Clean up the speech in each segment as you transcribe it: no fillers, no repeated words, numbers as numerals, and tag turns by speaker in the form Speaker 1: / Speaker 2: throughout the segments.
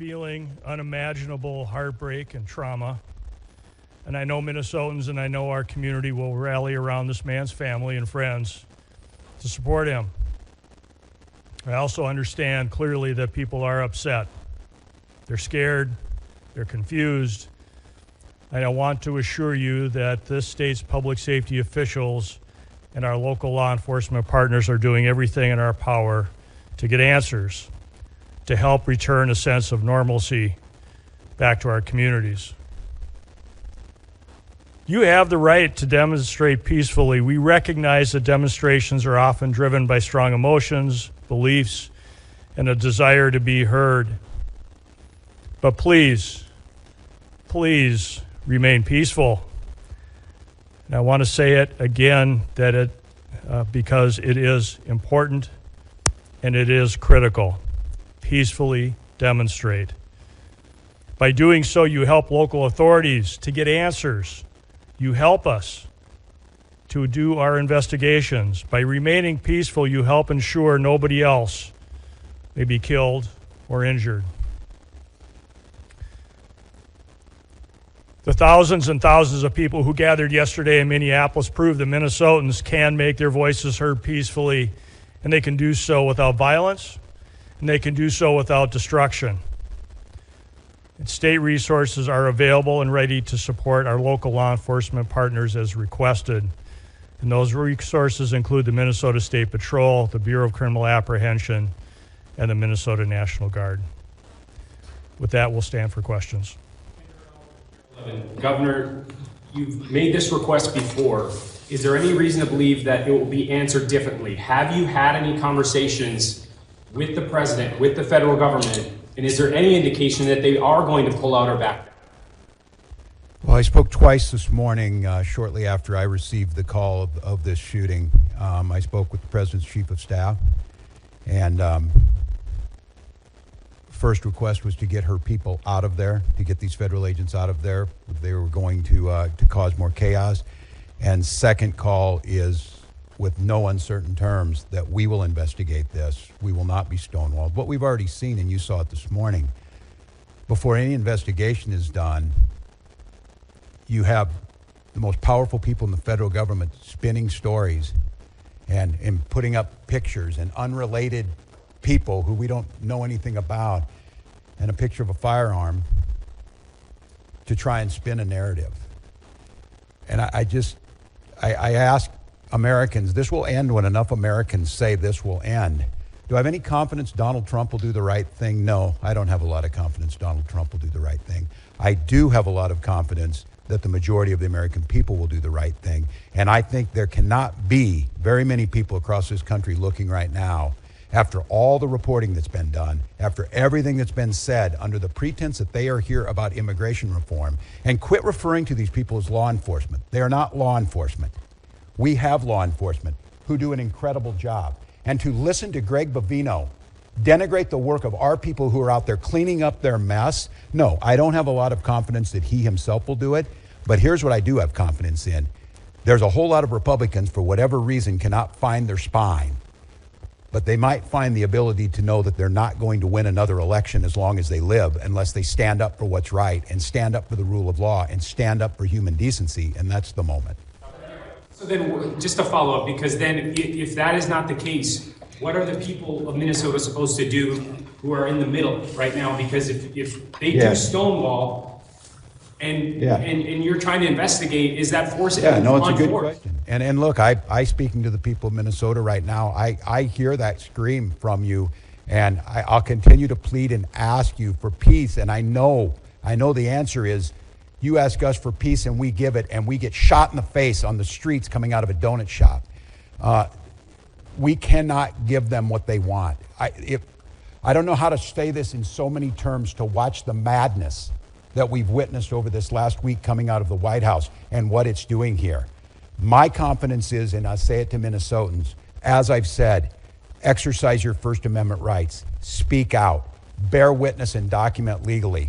Speaker 1: feeling unimaginable heartbreak and trauma. And I know Minnesotans and I know our community will rally around this man's family and friends to support him. I also understand clearly that people are upset. They're scared, they're confused. And I want to assure you that this state's public safety officials and our local law enforcement partners are doing everything in our power to get answers, to help return a sense of normalcy back to our communities. You have the right to demonstrate peacefully. We recognize that demonstrations are often driven by strong emotions, beliefs, and a desire to be heard. But please, please remain peaceful. And I want to say it again because it is important and it is critical. Peacefully demonstrate. By doing so, you help local authorities to get answers. You help us to do our investigations. By remaining peaceful, you help ensure nobody else may be killed or injured. The thousands and thousands of people who gathered yesterday in Minneapolis proved that Minnesotans can make their voices heard peacefully, and they can do so without violence, and they can do so without destruction. And state resources are available and ready to support our local law enforcement partners as requested. And those resources include the Minnesota State Patrol, the Bureau of Criminal Apprehension, and the Minnesota National Guard. With that, we'll stand for questions.
Speaker 2: Governor, you've made this request before. Is there any reason to believe that it will be answered differently? Have you had any conversations with the president, with the federal government, and is there any indication that they are going to pull out or back down?
Speaker 3: Well, I spoke twice this morning shortly after I received the call of this shooting. I spoke with the president's chief of staff, and first request was to get her people out of there, to get these federal agents out of there. They were going to cause more chaos. And second call is, with no uncertain terms, that we will investigate this. We will not be stonewalled. What we've already seen, and you saw it this morning, before any investigation is done, you have the most powerful people in the federal government spinning stories and putting up pictures and unrelated people who we don't know anything about, and a picture of a firearm to try and spin a narrative. And I ask Americans, this will end when enough Americans say this will end. Do I have any confidence Donald Trump will do the right thing? No, I don't have a lot of confidence Donald Trump will do the right thing. I do have a lot of confidence that the majority of the American people will do the right thing. And I think there cannot be very many people across this country looking right now, after all the reporting that's been done, after everything that's been said under the pretense that they are here about immigration reform, and quit referring to these people as law enforcement. They are not law enforcement. We have law enforcement who do an incredible job. And to listen to Greg Bovino denigrate the work of our people who are out there cleaning up their mess, no, I don't have a lot of confidence that he himself will do it. But here's what I do have confidence in. There's a whole lot of Republicans, for whatever reason, cannot find their spine. But they might find the ability to know that they're not going to win another election as long as they live, unless they stand up for what's right and stand up for the rule of law and stand up for human decency, and that's the moment.
Speaker 2: So then, just to follow up, because then if that is not the case, what are the people of Minnesota supposed to do who are in the middle right now? Because if they do Stonewall and you're trying to investigate, is that forcing
Speaker 3: them
Speaker 2: on
Speaker 3: it's a good
Speaker 2: force?
Speaker 3: question. And look, I speaking to the people of Minnesota right now, I hear that scream from you, and I'll continue to plead and ask you for peace. And I know the answer is, you ask us for peace and we give it, and we get shot in the face on the streets coming out of a donut shop. We cannot give them what they want. I don't know how to say this in so many terms, to watch the madness that we've witnessed over this last week coming out of the White House and what it's doing here. My confidence is, and I say it to Minnesotans, as I've said, exercise your First Amendment rights, speak out, bear witness and document legally.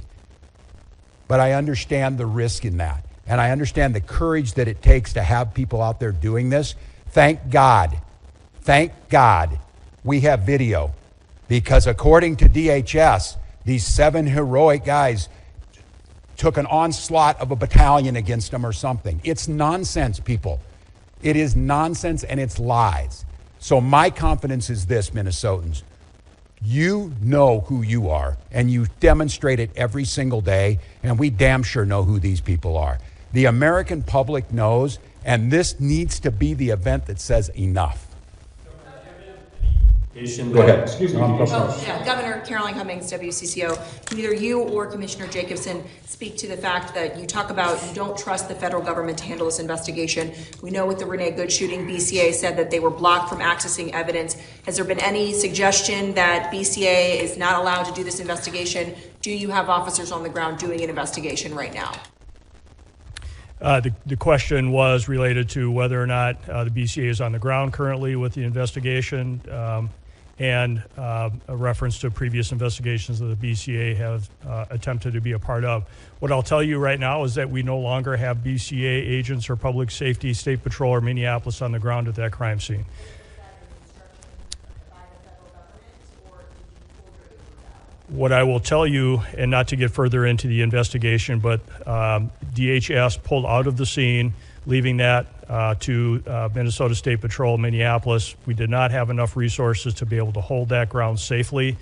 Speaker 3: But I understand the risk in that. And I understand the courage that it takes to have people out there doing this. Thank God we have video. Because according to DHS, these 7 heroic guys took an onslaught of a battalion against them or something. It's nonsense, people. It is nonsense and it's lies. So my confidence is this, Minnesotans. You know who you are, and you demonstrate it every single day, and we damn sure know who these people are. The American public knows, and this needs to be the event that says enough.
Speaker 4: Go ahead.
Speaker 2: Excuse me.
Speaker 5: Governor Caroline Cummings, WCCO, can either you or Commissioner Jacobson speak to the fact that you talk about you don't trust the federal government to handle this investigation? We know with the Renee Good shooting, BCA said that they were blocked from accessing evidence. Has there been any suggestion that BCA is not allowed to do this investigation? Do you have officers on the ground doing an investigation right now?
Speaker 1: The question was related to whether or not the BCA is on the ground currently with the investigation, and a reference to previous investigations that the BCA have attempted to be a part of. What I'll tell you right now is that we no longer have BCA agents or public safety, state patrol, or Minneapolis on the ground at that crime scene. What I will tell you, and not to get further into the investigation, but DHS pulled out of the scene, leaving that to Minnesota State Patrol, Minneapolis. We did not have enough resources to be able to hold that ground safely,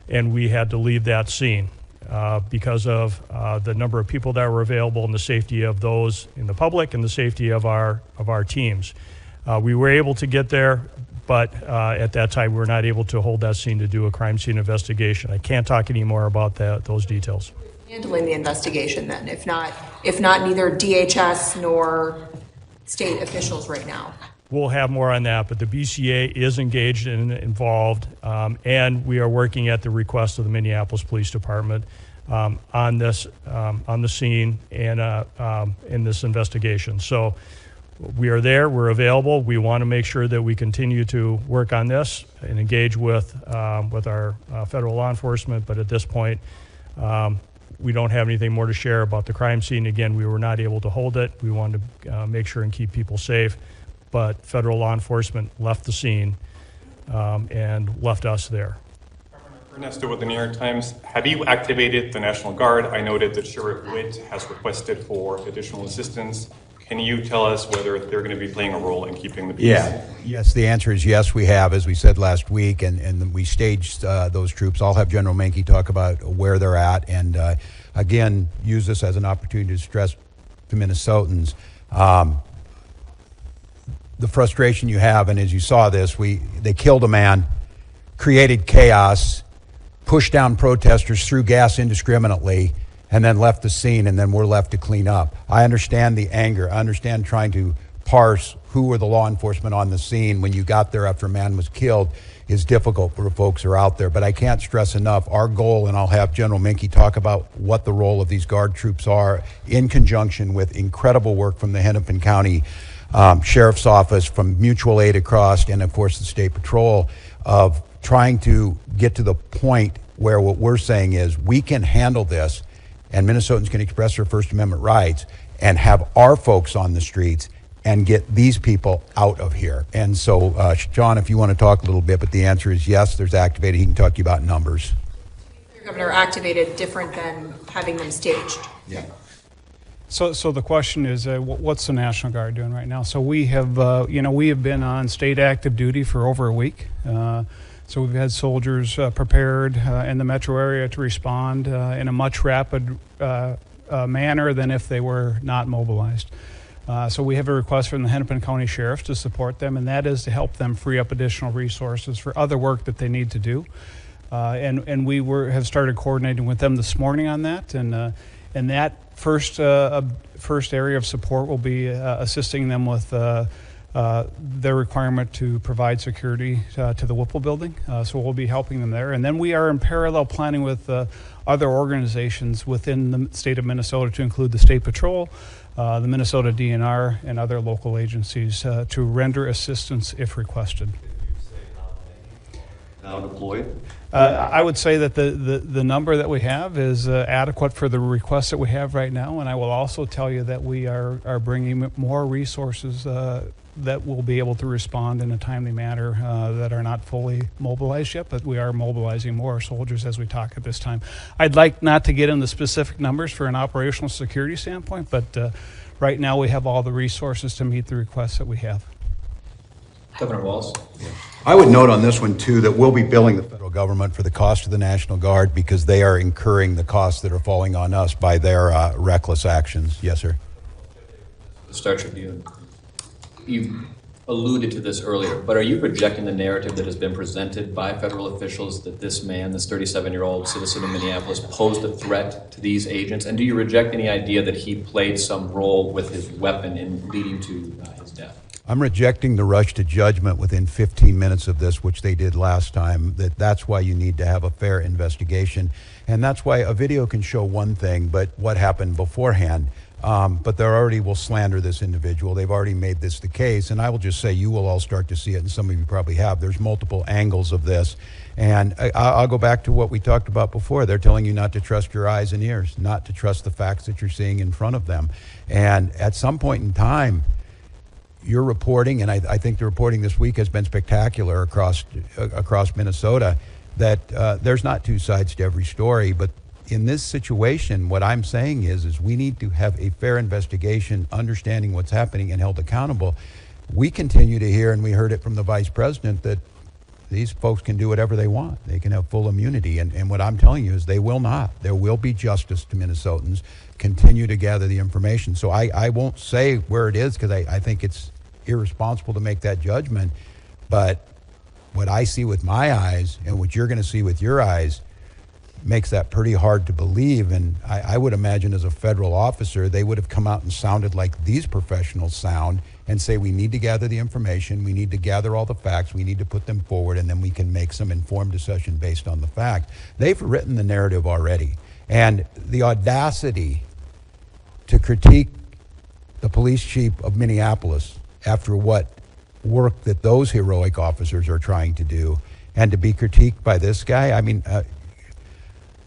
Speaker 1: and we had to leave that scene because of the number of people that were available and the safety of those in the public and the safety of our teams. We were able to get there, but at that time we were not able to hold that scene to do a crime scene investigation. I can't talk any more about those details.
Speaker 5: Handling the investigation then, if not neither DHS nor state officials right now?
Speaker 1: We'll have more on that, but the BCA is engaged and involved, and we are working at the request of the Minneapolis Police Department on this, on the scene and in this investigation. So we are there, we're available. We want to make sure that we continue to work on this and engage with our federal law enforcement, but at this point, we don't have anything more to share about the crime scene. Again, we were not able to hold it. We wanted to make sure and keep people safe, but federal law enforcement left the scene and left us there.
Speaker 4: Ernesto with the New York Times. Have you activated the National Guard? I noted that Sheriff Witt has requested for additional assistance. Can you tell us whether they're going to be playing a role in keeping the peace?
Speaker 3: Yes, the answer is yes, we have, as we said last week, and we staged those troops. I'll have General Menke talk about where they're at, and again, use this as an opportunity to stress to Minnesotans the frustration you have, and as you saw this, they killed a man, created chaos, pushed down protesters, threw gas indiscriminately, and then left the scene, and then we're left to clean up. I understand the anger. I understand trying to parse who were the law enforcement on the scene when you got there after a man was killed is difficult for the folks who are out there. But I can't stress enough, our goal, and I'll have General Menke talk about what the role of these Guard troops are in conjunction with incredible work from the Hennepin County Sheriff's Office, from mutual aid across, and of course the State Patrol, of trying to get to the point where what we're saying is we can handle this and Minnesotans can express their First Amendment rights and have our folks on the streets and get these people out of here. And so, John, if you want to talk a little bit, but the answer is yes, there's activated. He can talk to you about numbers.
Speaker 5: Governor, activated different than having them staged.
Speaker 3: Yeah.
Speaker 6: So the question is, what's the National Guard doing right now? So we have, we have been on state active duty for over a week. So we've had soldiers prepared in the metro area to respond in a much rapid manner than if they were not mobilized. So we have a request from the Hennepin County Sheriff to support them, and that is to help them free up additional resources for other work that they need to do. And we have started coordinating with them this morning on that, and that first area of support will be assisting them with their requirement to provide security to the Whipple building. So we'll be helping them there. And then we are in parallel planning with other organizations within the state of Minnesota, to include the State Patrol, the Minnesota DNR, and other local agencies to render assistance if requested.
Speaker 7: Now deployed?
Speaker 6: I would say that the number that we have is adequate for the requests that we have right now, and I will also tell you that we are bringing more resources that will be able to respond in a timely manner that are not fully mobilized yet, but we are mobilizing more soldiers as we talk at this time. I'd like not to get into specific numbers for an operational security standpoint, but right now we have all the resources to meet the requests that we have.
Speaker 7: Governor Walz.
Speaker 3: I would note on this one, too, that we'll be billing the federal government for the cost of the National Guard because they are incurring the costs that are falling on us by their reckless actions. Yes, sir.
Speaker 7: The Star Tribune. You alluded to this earlier, but are you projecting the narrative that has been presented by federal officials that this man, this 37-year-old citizen of Minneapolis, posed a threat to these agents? And do you reject any idea that he played some role with his weapon in leading to his death?
Speaker 3: I'm rejecting the rush to judgment within 15 minutes of this, which they did last time. That's why you need to have a fair investigation. And that's why a video can show one thing, but what happened beforehand. But they already will slander this individual. They've already made this the case. And I will just say you will all start to see it, and some of you probably have. There's multiple angles of this. And I'll go back to what we talked about before. They're telling you not to trust your eyes and ears, not to trust the facts that you're seeing in front of them. And at some point in time, your reporting, and I think the reporting this week has been spectacular across Minnesota, that there's not two sides to every story. But in this situation, what I'm saying is we need to have a fair investigation, understanding what's happening and held accountable. We continue to hear, and we heard it from the vice president, that these folks can do whatever they want. They can have full immunity. And what I'm telling you is they will not. There will be justice to Minnesotans. Continue to gather the information. So I won't say where it is because I think it's irresponsible to make that judgment. But what I see with my eyes and what you're going to see with your eyes makes that pretty hard to believe. And I would imagine as a federal officer, they would have come out and sounded like these professionals sound and say, we need to gather the information, we need to gather all the facts, we need to put them forward, and then we can make some informed decision based on the fact. They've written the narrative already. And the audacity to critique the police chief of Minneapolis after what work that those heroic officers are trying to do, and to be critiqued by this guy, I mean,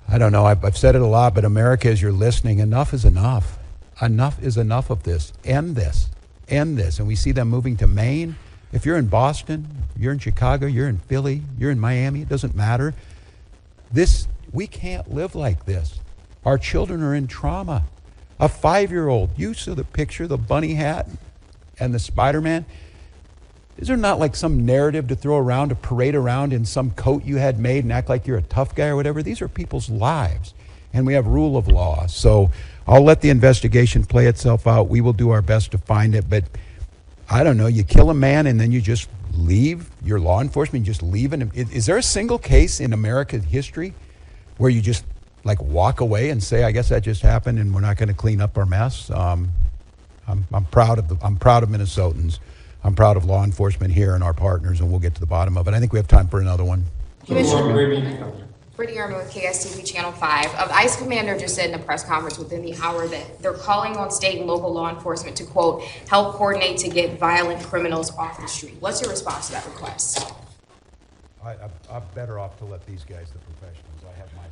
Speaker 3: I don't know, I've said it a lot, but America, as you're listening, enough is enough. Enough is enough of this. End this. End this. And we see them moving to Maine. If you're in Boston, you're in Chicago, you're in Philly, you're in Miami, it doesn't matter. We can't live like this. Our children are in trauma. A 5-year-old, you saw the picture, the bunny hat and the Spider-Man. Is there not like some narrative to throw around, to parade around in some coat you had made and act like you're a tough guy or whatever? These are people's lives, and we have rule of law. So I'll let the investigation play itself out. We will do our best to find it, but I don't know, you kill a man and then you just leave your law enforcement, you just leave him. Is there a single case in American history where you just like walk away and say, I guess that just happened and we're not going to clean up our mess? I'm proud of Minnesotans. I'm proud of law enforcement here and our partners, and we'll get to the bottom of it. I think we have time for another one.
Speaker 8: Brittany Erman with KSTV Channel 5. The ICE commander just said in a press conference within the hour that they're calling on state and local law enforcement to, quote, help coordinate to get violent criminals off the street. What's your response to that request?
Speaker 3: I'm better off to let these guys, the professionals, I have my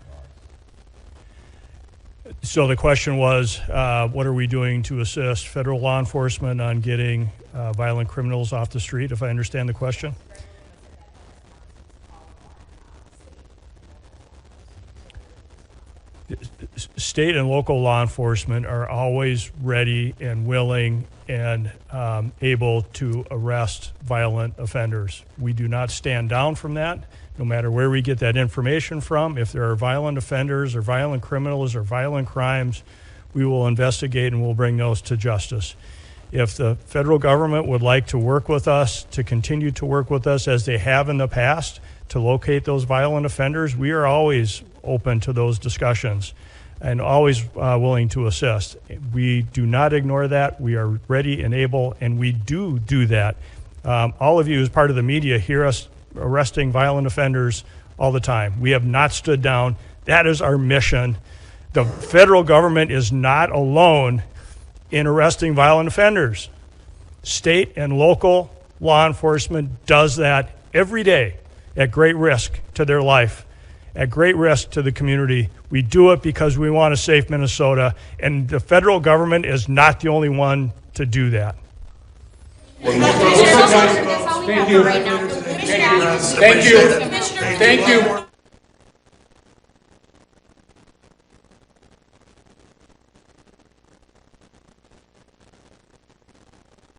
Speaker 3: thoughts.
Speaker 1: So the question was, what are we doing to assist federal law enforcement on getting violent criminals off the street, if I understand the question? State and local law enforcement are always ready and willing and able to arrest violent offenders. We do not stand down from that, no matter where we get that information from. If there are violent offenders or violent criminals or violent crimes, we will investigate and we'll bring those to justice. If the federal government would like to work with us, to continue to work with us as they have in the past, to locate those violent offenders, we are always open to those discussions and always willing to assist. We do not ignore that. We are ready and able, and we do that. All of you as part of the media hear us arresting violent offenders all the time. We have not stood down. That is our mission. The federal government is not alone in arresting violent offenders. State and local law enforcement does that every day at great risk to their life at great risk to the community. We do it because we want a safe Minnesota, and the federal government is not the only one to do that.
Speaker 8: That's all we have for right now.
Speaker 9: Thank you. Thank you.